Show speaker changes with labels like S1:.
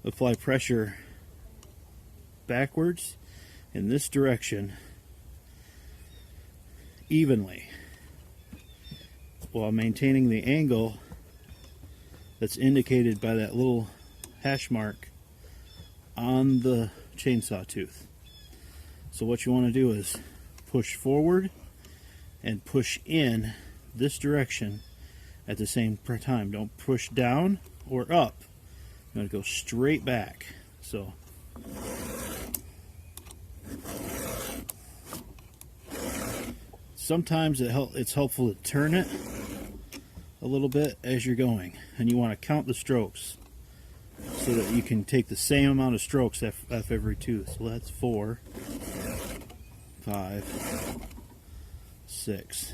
S1: apply pressure backwards in this direction evenly while maintaining the angle that's indicated by that little hash mark on the chainsaw tooth. So what you want to do is push forward and push in this direction at the same time. Don't push down or up. You want to go straight back. So sometimes it's helpful to turn it a little bit as you're going, and you want to count the strokes so that you can take the same amount of strokes off every tooth. So that's 4, 5, 6,